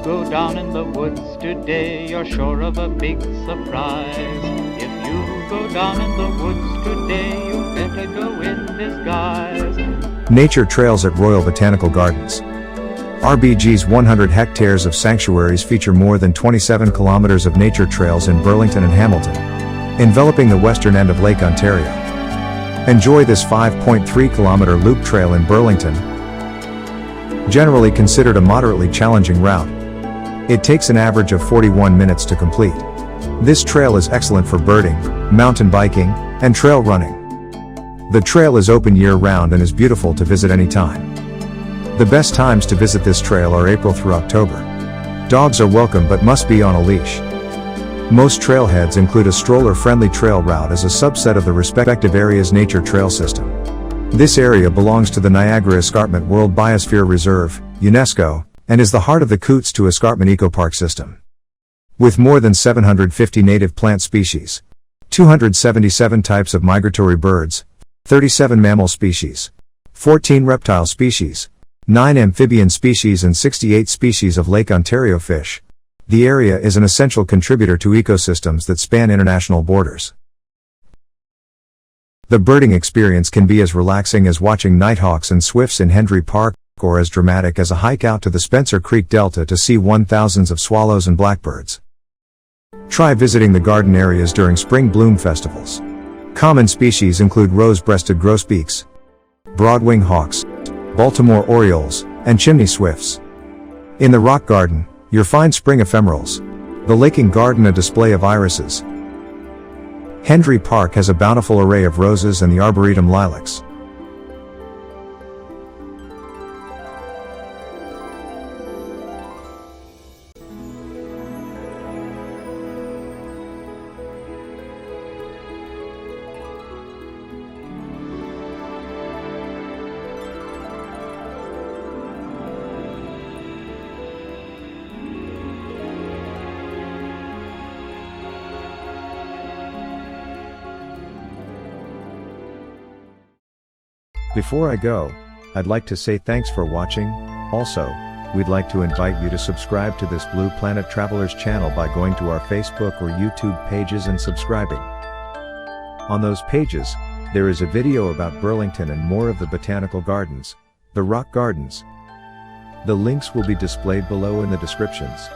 go down in the woods today, you're sure of a big surprise. If you go down in the woods today, you better go in disguise. Nature trails at Royal Botanical Gardens. RBG's 100 hectares of sanctuaries feature more than 27 kilometers of nature trails in Burlington and Hamilton, enveloping the western end of Lake Ontario. Enjoy this 5.3-kilometer loop trail in Burlington, generally considered a moderately challenging route. It takes an average of 41 minutes to complete. This trail is excellent for birding, mountain biking, and trail running. The trail is open year-round and is beautiful to visit anytime. The best times to visit this trail are April through October. Dogs are welcome but must be on a leash. Most trailheads include a stroller-friendly trail route as a subset of the respective area's nature trail system. This area belongs to the Niagara Escarpment World Biosphere Reserve, UNESCO, and is the heart of the Coots to Escarpment Ecopark system. With more than 750 native plant species, 277 types of migratory birds, 37 mammal species, 14 reptile species, 9 amphibian species and 68 species of Lake Ontario fish, the area is an essential contributor to ecosystems that span international borders. The birding experience can be as relaxing as watching nighthawks and swifts in Hendry Park, or as dramatic as a hike out to the Spencer Creek Delta to see thousands of swallows and blackbirds. Try visiting the garden areas during spring bloom festivals. Common species include rose-breasted grosbeaks, broadwing hawks, Baltimore orioles, and chimney swifts. In the rock garden, you'll find spring ephemerals. The laking garden a display of irises. Hendry Park has a bountiful array of roses and the arboretum lilacs. Before I go, I'd like to say thanks for watching. Also, we'd like to invite you to subscribe to this Blue Planet Travelers channel by going to our Facebook or YouTube pages and subscribing. On those pages, there is a video about Burlington and more of the botanical gardens, the rock gardens. The links will be displayed below in the descriptions.